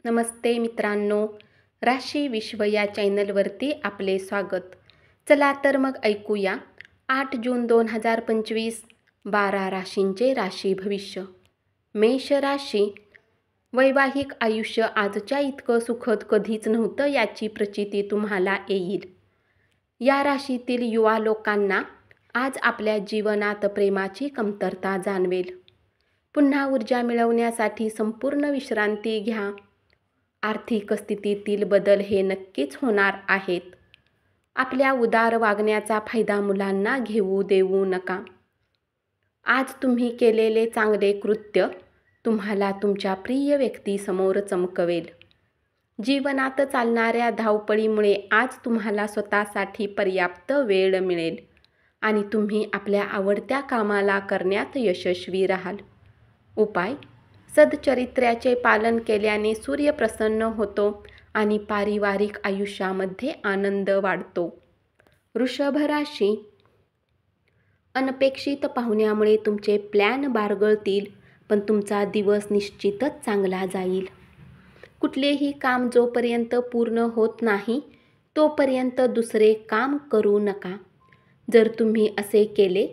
नमस्ते मित्रांनो, राशी विश्व या चॅनलवरती आपले स्वागत. चला तर मग ऐकूया 8 जून 2025 12 राशींचे राशी भविष्य. मेष राशी. वैवाहिक आयुष्य आजच्या इतकं सुखद कधीच नव्हतं याची प्रचिती तुम्हाला येईल. या राशीतील युवा लोकांना आज आपल्या जीवनात प्रेमाची कमतरता जाणवेल. पुन्हा ऊर्जा मिळवण्यासाठी संपूर्ण विश्रांती घ्या. आर्थिक स्थितीतील बदल हे नक्कीच होणार आहेत. आपल्या उदार वागण्याचा फायदा मुलांना घेऊ देऊ नका. आज तुम्ही केलेले चांगले कृत्य तुम्हाला तुमच्या प्रिय व्यक्तीसमोर चमकवेल. जीवनात चालणाऱ्या धावपळीमुळे आज तुम्हाला स्वतःसाठी पर्याप्त वेळ मिळेल आणि तुम्ही आपल्या आवडत्या कामाला करण्यात यशस्वी राहाल. उपाय: सद्चरित्र्याचे पालन केल्याने सूर्य प्रसन्न होतो आणि पारिवारिक आयुष्यामध्ये आनंद वाढतो. वृषभ राशी. अनपेक्षित पाहुण्यामुळे तुमचे प्लॅन बारगळतील, पण तुमचा दिवस निश्चितच चांगला जाईल. कुठलेही काम जोपर्यंत पूर्ण होत नाही तोपर्यंत दुसरे काम करू नका. जर तुम्ही असे केले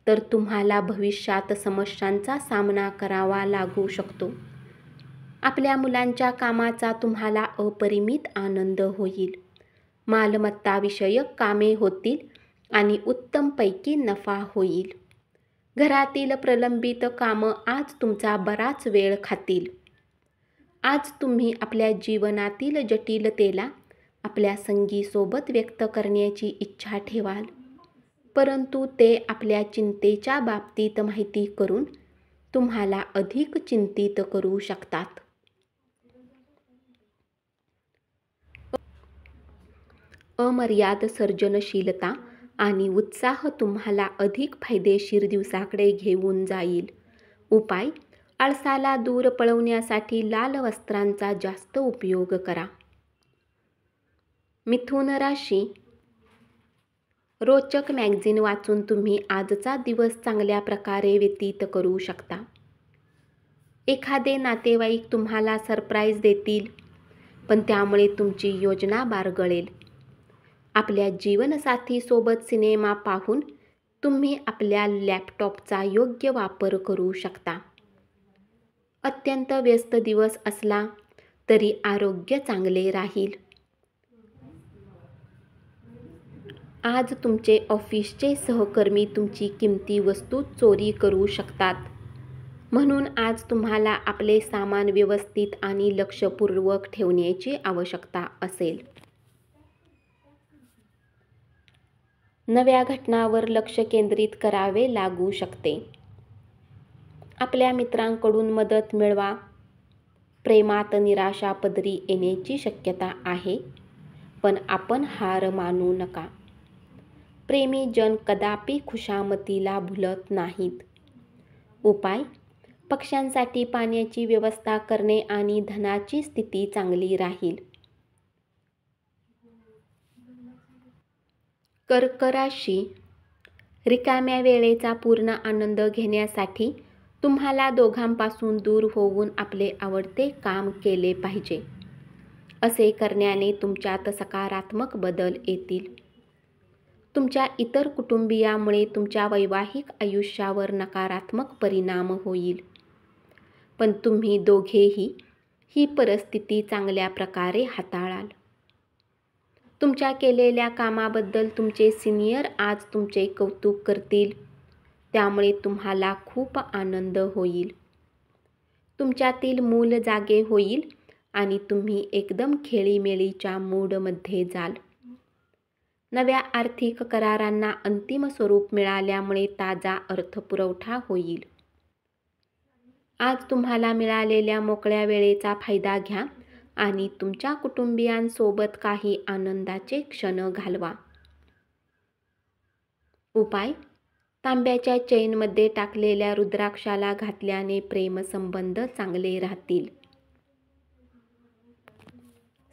तर तुम्हाला भविष्यात समस्यांचा सामना करावा लागू शकतो. आपल्या मुलांच्या कामाचा तुम्हाला अपरिमित आनंद होईल. मालमत्ताविषयक कामे होतील आणि उत्तमपैकी नफा होईल. घरातील प्रलंबित कामं आज तुमचा बराच वेळ खातील. आज तुम्ही आपल्या जीवनातील जटिलतेला आपल्या संगीसोबत व्यक्त करण्याची इच्छा ठेवाल, परंतु ते आपल्या चिंतेच्या बाबतीत माहिती करून तुम्हाला अधिक चिंतित करू शकतात. अमर्याद सर्जनशीलता आणि उत्साह तुम्हाला अधिक फायदेशीर दिवसाकडे घेऊन जाईल. उपाय: आळसाला दूर पळवण्यासाठी लाल वस्त्रांचा जास्त उपयोग करा. मिथुन राशी. रोचक मॅगझिन वाचून तुम्ही आजचा दिवस चांगल्या प्रकारे व्यतीत करू शकता. एखादे नातेवाईक तुम्हाला सरप्राईज देतील, पण त्यामुळे तुमची योजना बारगळेल. आपल्या जीवनसाथीसोबत सिनेमा पाहून तुम्ही आपल्या लॅपटॉपचा योग्य वापर करू शकता. अत्यंत व्यस्त दिवस असला तरी आरोग्य चांगले राहील. आज तुमचे ऑफिसचे सहकर्मी तुमची किमती वस्तू चोरी करू शकतात, म्हणून आज तुम्हाला आपले सामान व्यवस्थित आणि लक्षपूर्वक ठेवण्याची आवश्यकता असेल. नव्या घटनांवर लक्ष केंद्रित करावे लागू शकते. आपल्या मित्रांकडून मदत मिळवा. प्रेमात निराशा पदरी येण्याची शक्यता आहे, पण आपण हार मानू नका. प्रेमी जन कदापि खुशामतीला भुलत नाहीत. उपाय: पक्ष्यांसाठी पाण्याची व्यवस्था करणे आणि धनाची स्थिती चांगली राहील. कर्क राशी. रिकाम्या वेळेचा पूर्ण आनंद घेण्यासाठी तुम्हाला दोघांपासून दूर होऊन आपले आवडते काम केले पाहिजे. असे करण्याने तुमच्यात सकारात्मक बदल येतील. तुमच्या इतर कुटुंबियामुळे तुमच्या वैवाहिक आयुष्यावर नकारात्मक परिणाम होईल, पण तुम्ही दोघेही ही परिस्थिती चांगल्या प्रकारे हाताळाल. तुमच्या केलेल्या कामाबद्दल तुमचे सिनियर आज तुमचे कौतुक करतील, त्यामुळे तुम्हाला खूप आनंद होईल. तुमच्यातील मूल जागे होईल आणि तुम्ही एकदम खेळीमेळीच्या मूडमध्ये जाल. नव्या आर्थिक करारांना अंतिम स्वरूप मिळाल्यामुळे ताजा अर्थपुरवठा होईल. आज तुम्हाला मिळालेल्या मोकळ्या वेळेचा फायदा घ्या आणि तुमच्या कुटुंबियांसोबत काही आनंदाचे क्षण घालवा. उपाय: तांब्याच्या चेनमध्ये टाकलेल्या रुद्राक्षाला घातल्याने प्रेमसंबंध चांगले राहतील.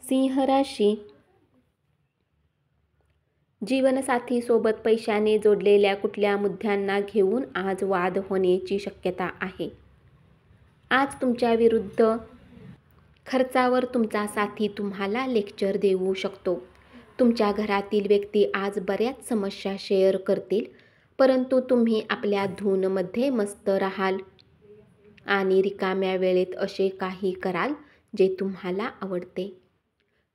सिंह राशी. जीवनसाथीसोबत पैशाने जोडलेल्या कुठल्या मुद्द्यांना घेऊन आज वाद होण्याची शक्यता आहे. आज तुमच्या विरुद्ध खर्चावर तुमचा साथी तुम्हाला लेक्चर देऊ शकतो. तुमच्या घरातील व्यक्ती आज बऱ्याच समस्या शेअर करतील, परंतु तुम्ही आपल्या धूनमध्ये मस्त राहाल आणि रिकाम्या वेळेत असे काही कराल जे तुम्हाला आवडते.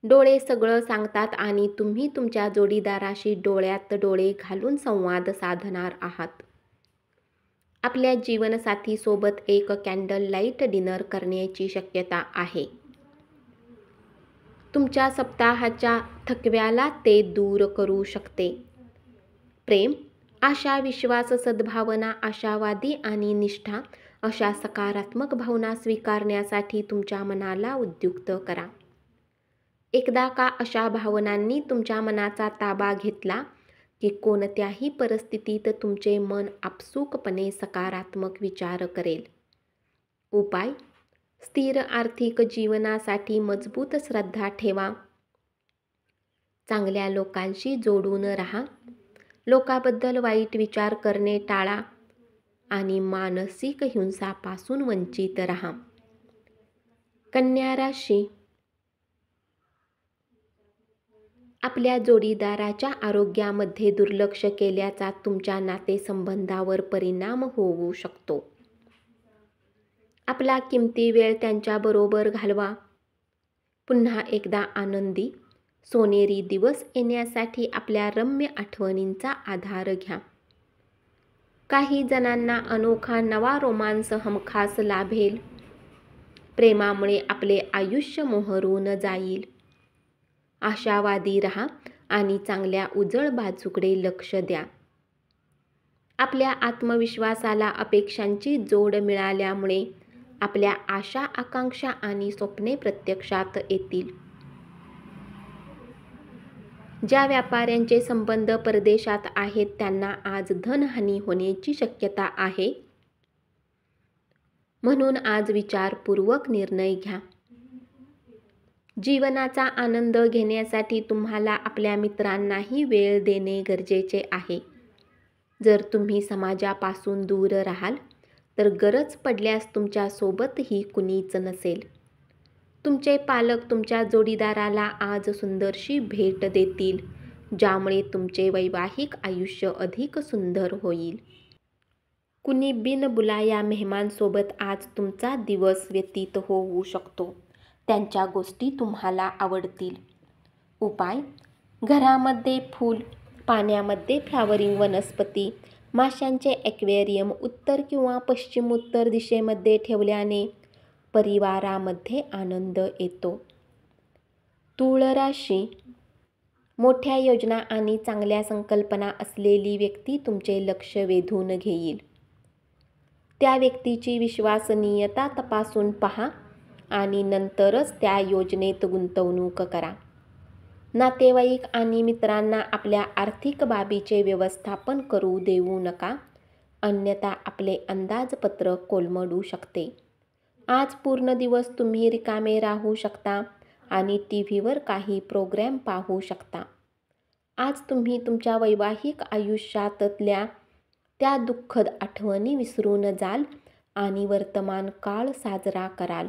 डोळे सगळं सांगतात आणि तुम्ही तुमच्या जोडीदाराशी डोळ्यात डोळे घालून संवाद साधणार आहात. आपल्या जीवनसाथीसोबत एक कॅन्डल लाईट डिनर करण्याची शक्यता आहे. तुमच्या सप्ताहाच्या थकव्याला ते दूर करू शकते. प्रेम, आशा, विश्वास, सद्भावना, आशावादी आणि निष्ठा अशा सकारात्मक भावना स्वीकारण्यासाठी तुमच्या मनाला उद्युक्त करा. एकदा का अशा भावनांनी तुमच्या मनाचा ताबा घेतला की कोणत्याही परिस्थितीत तुमचे मन आपसूकपणे सकारात्मक विचार करेल. उपाय: स्थिर आर्थिक जीवनासाठी मजबूत श्रद्धा ठेवा. चांगल्या लोकांशी जोडून राहा. लोकांबद्दल वाईट विचार करणे टाळा आणि मानसिक हिंसापासून वंचित राहा. कन्या राशी. आपल्या जोडीदाराच्या आरोग्यामध्ये दुर्लक्ष केल्याचा तुमच्या नातेसंबंधावर परिणाम होऊ शकतो. आपला किमती वेळ त्यांच्याबरोबर घालवा. पुन्हा एकदा आनंदी, सोनेरी दिवस येण्यासाठी आपल्या रम्य आठवणींचा आधार घ्या. काही जणांना अनोखा नवा रोमांस हमखास लाभेल. प्रेमामुळे आपले आयुष्य मोहरून जाईल. आशावादी रहा आणि चांगल्या उजळ बाजूकडे लक्ष द्या. आपल्या आत्मविश्वासाला अपेक्षांची जोड मिळाल्यामुळे आपल्या आशा, आकांक्षा आणि स्वप्ने प्रत्यक्षात येतील. ज्या व्यापाऱ्यांचे संबंध परदेशात आहेत त्यांना आज धनहानी होण्याची शक्यता आहे. म्हणून आज विचारपूर्वक निर्णय घ्या. जीवनाचा आनंद घेण्यासाठी तुम्हाला आपल्या मित्रांनाही वेळ देणे गरजेचे आहे. जर तुम्ही समाजापासून दूर राहाल तर गरज पडल्यास तुमच्यासोबतही कुणीच नसेल. तुमचे पालक तुमच्या जोडीदाराला आज सुंदरशी भेट देतील, ज्यामुळे तुमचे वैवाहिक आयुष्य अधिक सुंदर होईल. कुणी बिनबुलाया मेहमानसोबत आज तुमचा दिवस व्यतीत होऊ शकतो. त्यांच्या गोष्टी तुम्हाला आवडतील. उपाय: घरामध्ये फूल, पाण्यामध्ये फ्लॉवरिंग वनस्पती, माशांचे ॲक्वेरियम उत्तर किंवा पश्चिमोत्तर दिशेमध्ये ठेवल्याने परिवारामध्ये आनंद येतो. तूळ राशी. मोठ्या योजना आणि चांगल्या संकल्पना असलेली व्यक्ती तुमचे लक्ष वेधून घेईल. त्या व्यक्तीची विश्वसनीयता तपासून पहा आणि नंतरच त्या योजनेत गुंतवणूक करा. नातेवाईक आणि मित्रांना आपल्या आर्थिक बाबीचे व्यवस्थापन करू देऊ नका, अन्यथा आपले अंदाजपत्रक कोलमडू शकते. आज पूर्ण दिवस तुम्ही रिकामे राहू शकता आणि टीव्हीवर काही प्रोग्राम पाहू शकता. आज तुम्ही तुमच्या वैवाहिक आयुष्यातल्या त्या दुःखद आठवणी विसरून जाल आणि वर्तमान काळ साजरा कराल.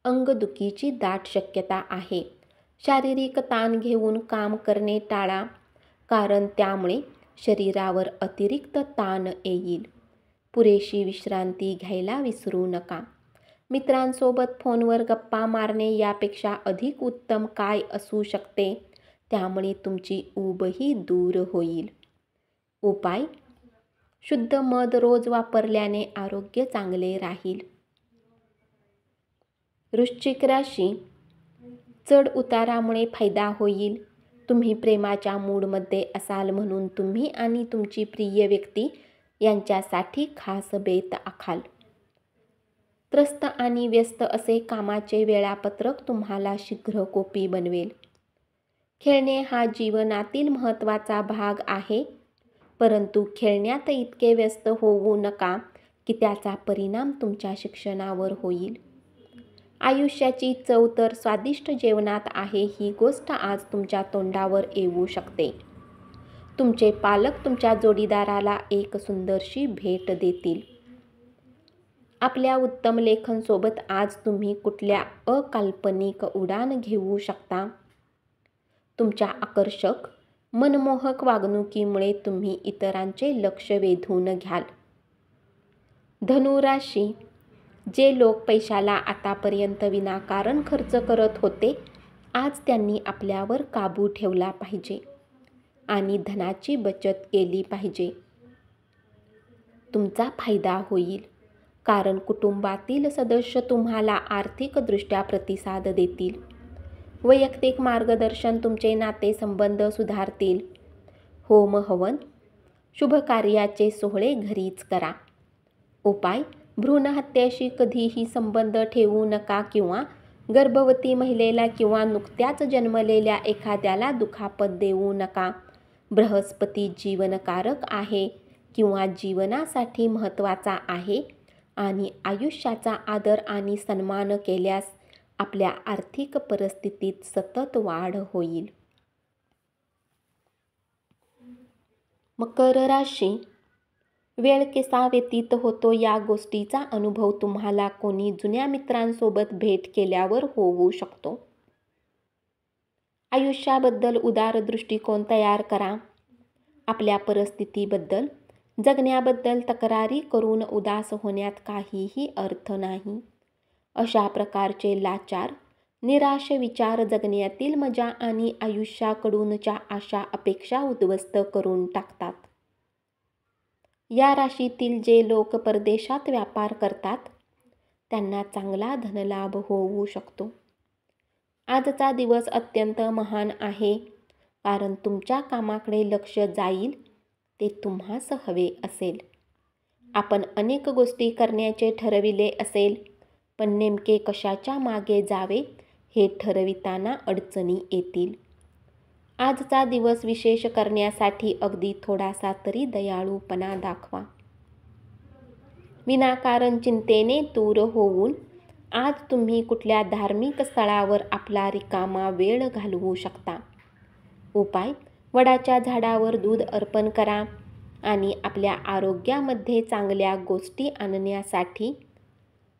अंगदुखीची दाट शक्यता आहे. शारीरिक ताण घेऊन काम करणे टाळा, कारण त्यामुळे शरीरावर अतिरिक्त ताण येईल. पुरेशी विश्रांती घ्यायला विसरू नका. मित्रांसोबत फोनवर गप्पा मारणे यापेक्षा अधिक उत्तम काय असू शकते, त्यामुळे तुमची ऊबही दूर होईल. उपाय: शुद्ध मध रोज वापरल्याने आरोग्य चांगले राहील. वृश्चिक राशी. चढ उतारामुळे फायदा होईल. तुम्ही प्रेमाच्या मूडमध्ये असाल म्हणून तुम्ही आणि तुमची प्रिय व्यक्ती यांच्यासाठी खास बेत आखाल. त्रस्त आणि व्यस्त असे कामाचे वेळापत्रक तुम्हाला शीघ्रकोपी बनवेल. खेळणे हा जीवनातील महत्त्वाचा भाग आहे, परंतु खेळण्यात इतके व्यस्त होऊ नका की त्याचा परिणाम तुमच्या शिक्षणावर होईल. आयुष्याची चव तर स्वादिष्ट जेवणात आहे, ही गोष्ट आज तुमच्या तोंडावर येऊ शकते. तुमचे पालक तुमच्या जोडीदाराला एक सुंदरशी भेट देतील. आपल्या उत्तम लेखनसोबत आज तुम्ही कुठल्या अकाल्पनिक उडान घेऊ शकता. तुमच्या आकर्षक मनमोहक वागणुकीमुळे तुम्ही इतरांचे लक्ष वेधून घ्याल. धनुराशी, जे लोक पैशाला आतापर्यंत विनाकारण खर्च करत होते, आज त्यांनी आपल्यावर काबू ठेवला पाहिजे आणि धनाची बचत केली पाहिजे. तुमचा फायदा होईल, कारण कुटुंबातील सदस्य तुम्हाला आर्थिकदृष्ट्या प्रतिसाद देतील. वैयक्तिक मार्गदर्शन तुमचे नातेसंबंध सुधारतील. होम हवन, शुभकार्याचे सोहळे घरीच करा. उपाय: भ्रूणहत्येशी कधीही संबंध ठेवू नका किंवा गर्भवती महिलेला किंवा नुकत्याच जन्मलेल्या एखाद्याला दुखापत देऊ नका. बृहस्पती जीवनकारक आहे किंवा जीवनासाठी महत्त्वाचा आहे आणि आयुष्याचा आदर आणि सन्मान केल्यास आपल्या आर्थिक परिस्थितीत सतत वाढ होईल. मकर राशी, वेळ कसा व्यतीत होतो या गोष्टीचा अनुभव तुम्हाला कोणी जुन्या मित्रांसोबत भेट केल्यावर होऊ शकतो. आयुष्याबद्दल उदार दृष्टिकोन तयार करा. आपल्या परिस्थितीबद्दल, जगण्याबद्दल तक्रारी करून उदास होण्यात काहीही अर्थ नाही. अशा प्रकारचे लाचार, निराश विचार जगण्यातील मजा आणि आयुष्याकडूनच्या आशा अपेक्षा उद्ध्वस्त करून टाकतात. या राशीतील जे लोक परदेशात व्यापार करतात, त्यांना चांगला धनलाभ होऊ शकतो. आजचा दिवस अत्यंत महान आहे, कारण तुमच्या कामाकडे लक्ष जाईल ते तुम्हास हवे असेल. आपण अनेक गोष्टी करण्याचे ठरविले असेल, पण नेमके कशाच्या मागे जावे हे ठरविताना अडचणी येतील. आजचा दिवस विशेष करण्यासाठी अगदी थोडासा तरी दयाळूपणा दाखवा. विनाकारण चिंतेने दूर होऊन आज तुम्ही कुठल्या धार्मिक स्थळावर आपला रिकामा वेळ घालवू शकता. उपाय: वडाच्या झाडावर दूध अर्पण करा आणि आपल्या आरोग्यामध्ये चांगल्या गोष्टी आणण्यासाठी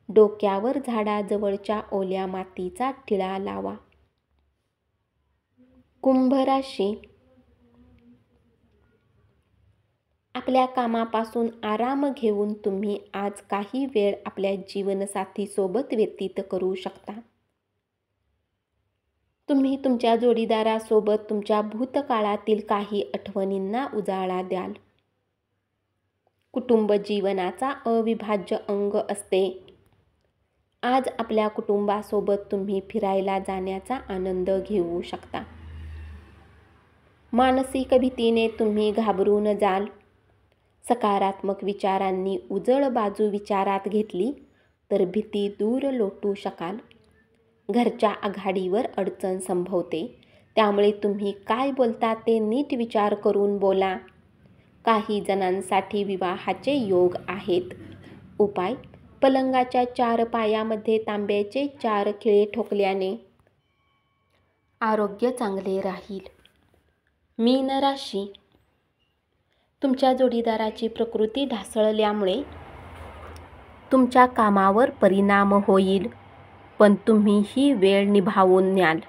डोक्यावर झाडाजवळच्या ओल्या मातीचा टिळा लावा. कुंभ राशी, आपल्या कामापासून आराम घेऊन तुम्ही आज काही वेळ आपल्या जीवनसाथीसोबत व्यतीत करू शकता. तुम्ही तुमच्या जोडीदारासोबत तुमच्या भूतकाळातील काही आठवणींना उजाळा द्याल. कुटुंब जीवनाचा अविभाज्य अंग असते. आज आपल्या कुटुंबासोबत तुम्ही फिरायला जाण्याचा आनंद घेऊ शकता. मानसिक भीतीने तुम्ही घाबरून जाल. सकारात्मक विचारांनी उजळ बाजू विचारात घेतली तर भीती दूर लोटू शकाल. घरच्या आघाडीवर अडचण संभवते, त्यामुळे तुम्ही काय बोलता ते नीट विचार करून बोला. काही जणांसाठी विवाहाचे योग आहेत. उपाय: पलंगाच्या 4 पायामध्ये तांब्याचे 4 खिळे ठोकल्याने आरोग्य चांगले राहील. मीन राशी, तुमच्या जोडीदाराची प्रकृती ढासळल्यामुळे तुमच्या कामावर परिणाम होईल, पण तुम्ही ही वेळ निभावून न्याल.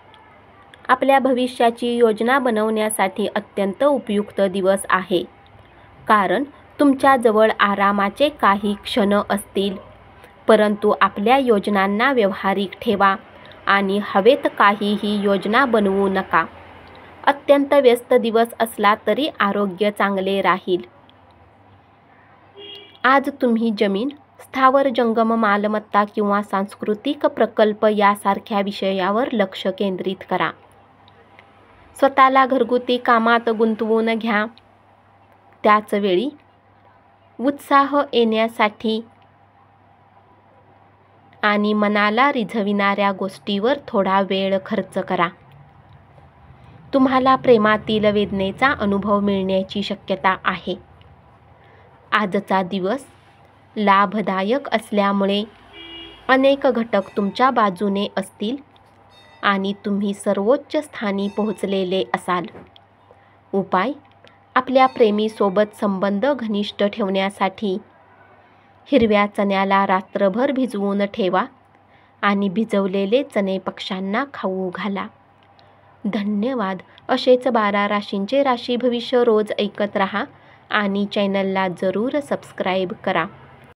आपल्या भविष्याची योजना बनवण्यासाठी अत्यंत उपयुक्त दिवस आहे, कारण तुमच्याजवळ आरामाचे काही क्षण असतील. परंतु आपल्या योजनांना व्यावहारिक ठेवा आणि हवेत काहीही योजना बनवू नका. अत्यंत व्यस्त दिवस असला तरी आरोग्य चांगले राहील. आज तुम्ही जमीन, स्थावर जंगम मालमत्ता किंवा सांस्कृतिक प्रकल्प यासारख्या विषयावर लक्ष केंद्रित करा. स्वतःला घरगुती कामात गुंतवून घ्या. त्याच वेळी उत्साह येण्यासाठी आणि मनाला रिझविणाऱ्या गोष्टीवर थोडा वेळ खर्च करा. तुम्हाला प्रेमातील वेदनेचा अनुभव मिळण्याची शक्यता आहे. आजचा दिवस लाभदायक असल्यामुळे अनेक घटक तुमच्या बाजूने असतील आणि तुम्ही सर्वोच्च स्थानी पोहोचलेले असाल. उपाय: आपल्या प्रेमीसोबत संबंध घनिष्ठ ठेवण्यासाठी हिरव्या चण्याला रात्रभर भिजवून ठेवा आणि भिजवलेले चणे पक्ष्यांना खाऊ घाला. धन्यवाद. असेच 12 राशींचे राशी भविष्य रोज ऐकत रहा आणि चॅनलला जरूर सबस्क्राईब करा.